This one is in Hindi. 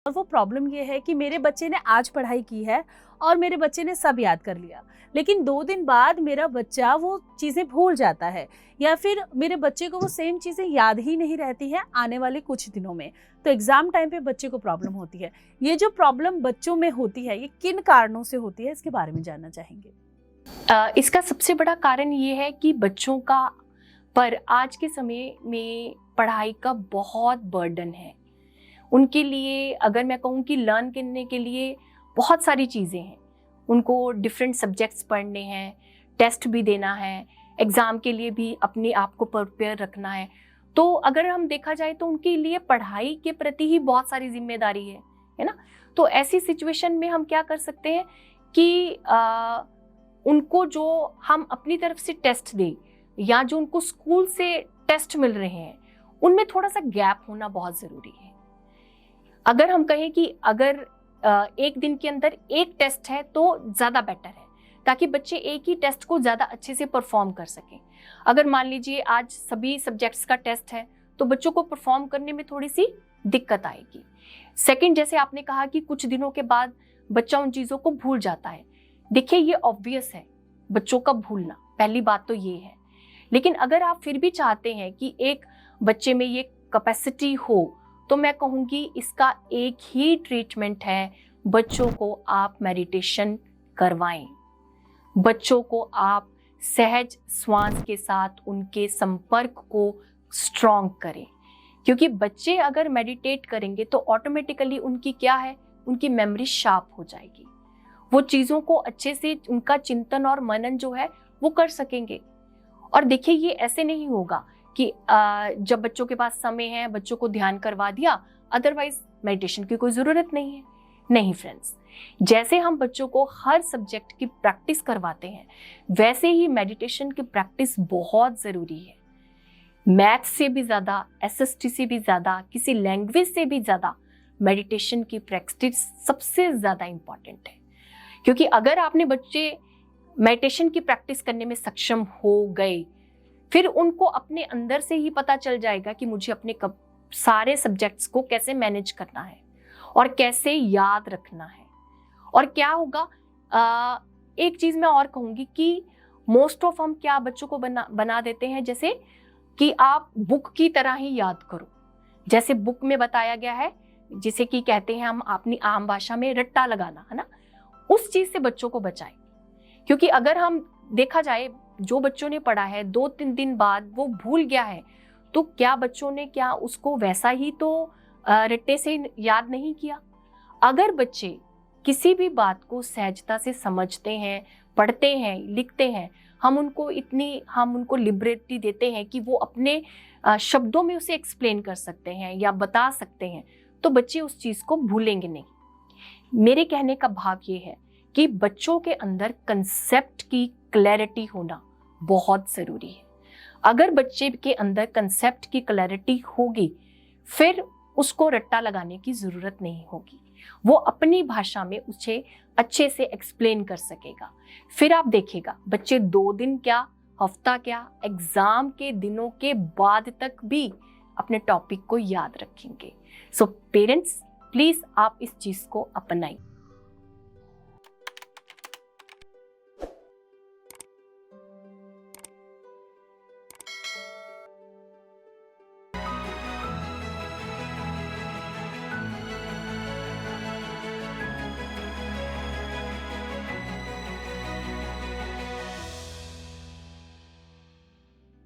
और वो प्रॉब्लम ये है कि मेरे बच्चे ने आज पढ़ाई की है और मेरे बच्चे ने सब याद कर लिया, लेकिन 2 दिन बाद मेरा बच्चा वो चीज़ें भूल जाता है या फिर मेरे बच्चे को वो सेम चीज़ें याद ही नहीं रहती हैं आने वाले कुछ दिनों में। तो एग्ज़ाम टाइम पे बच्चे को प्रॉब्लम होती है। ये जो प्रॉब्लम बच्चों में होती है, ये किन कारणों से होती है, इसके बारे में जानना चाहेंगे? इसका सबसे बड़ा कारण ये है कि बच्चों का पर आज के समय में पढ़ाई का बहुत बर्डन है। उनके लिए अगर मैं कहूँ कि लर्न करने के लिए बहुत सारी चीज़ें हैं। उनको डिफरेंट सब्जेक्ट्स पढ़ने हैं, टेस्ट भी देना है, एग्ज़ाम के लिए भी अपने आप को प्रिपेयर रखना है। तो अगर हम देखा जाए तो उनके लिए पढ़ाई के प्रति ही बहुत सारी जिम्मेदारी है ना? तो ऐसी सिचुएशन में हम क्या कर सकते हैं कि उनको जो हम अपनी तरफ से टेस्ट दें या जो उनको स्कूल से टेस्ट मिल रहे हैं, उनमें थोड़ा सा गैप होना बहुत ज़रूरी है। अगर हम कहें कि अगर एक दिन के अंदर एक टेस्ट है तो ज़्यादा बेटर है, ताकि बच्चे एक ही टेस्ट को ज़्यादा अच्छे से परफॉर्म कर सकें। अगर मान लीजिए आज सभी सब्जेक्ट्स का टेस्ट है तो बच्चों को परफॉर्म करने में थोड़ी सी दिक्कत आएगी। सेकंड, जैसे आपने कहा कि कुछ दिनों के बाद बच्चा उन चीज़ों को भूल जाता है। देखिए, ये ऑब्वियस है बच्चों का भूलना, पहली बात तो ये है। लेकिन अगर आप फिर भी चाहते हैं कि एक बच्चे में ये कैपेसिटी हो, तो मैं कहूँगी इसका एक ही ट्रीटमेंट है, बच्चों को आप मेडिटेशन करवाएं। बच्चों को आप सहज श्वास के साथ उनके संपर्क को स्ट्रॉन्ग करें, क्योंकि बच्चे अगर मेडिटेट करेंगे तो ऑटोमेटिकली उनकी क्या है, उनकी मेमोरी शार्प हो जाएगी। वो चीज़ों को अच्छे से, उनका चिंतन और मनन जो है वो कर सकेंगे। और देखिए, ये ऐसे नहीं होगा कि जब बच्चों के पास समय है बच्चों को ध्यान करवा दिया, अदरवाइज मेडिटेशन की कोई ज़रूरत नहीं है। नहीं फ्रेंड्स, जैसे हम बच्चों को हर सब्जेक्ट की प्रैक्टिस करवाते हैं, वैसे ही मेडिटेशन की प्रैक्टिस बहुत ज़रूरी है। मैथ से भी ज़्यादा, एसएसटी से भी ज़्यादा, किसी लैंग्वेज से भी ज़्यादा मेडिटेशन की प्रैक्टिस सबसे ज़्यादा इम्पॉर्टेंट है। क्योंकि अगर आपने बच्चे मेडिटेशन की प्रैक्टिस करने में सक्षम हो गए, फिर उनको अपने अंदर से ही पता चल जाएगा कि मुझे अपने सारे सब्जेक्ट्स को कैसे मैनेज करना है और कैसे याद रखना है। और क्या होगा, एक चीज़ मैं और कहूँगी कि मोस्ट ऑफ हम क्या बच्चों को बना देते हैं, जैसे कि आप बुक की तरह ही याद करो। जैसे बुक में बताया गया है, जिसे कि कहते हैं हम अपनी आम भाषा में रट्टा लगाना, है ना? उस चीज़ से बच्चों को बचाएं। क्योंकि अगर हम देखा जाए, जो बच्चों ने पढ़ा है 2-3 दिन बाद वो भूल गया है, तो क्या बच्चों ने क्या उसको वैसा ही तो रट्टे से याद नहीं किया? अगर बच्चे किसी भी बात को सहजता से समझते हैं, पढ़ते हैं, लिखते हैं, हम उनको लिबर्टी देते हैं कि वो अपने शब्दों में उसे एक्सप्लेन कर सकते हैं या बता सकते हैं, तो बच्चे उस चीज़ को भूलेंगे नहीं। मेरे कहने का भाव ये है कि बच्चों के अंदर कंसेप्ट की क्लैरिटी होना बहुत ज़रूरी है। अगर बच्चे के अंदर कंसेप्ट की क्लैरिटी होगी, फिर उसको रट्टा लगाने की ज़रूरत नहीं होगी। वो अपनी भाषा में उसे अच्छे से एक्सप्लेन कर सकेगा। फिर आप देखिएगा, बच्चे 2 दिन क्या, हफ्ता क्या, एग्ज़ाम के दिनों के बाद तक भी अपने टॉपिक को याद रखेंगे। सो पेरेंट्स, प्लीज़ आप इस चीज़ को अपनाएं।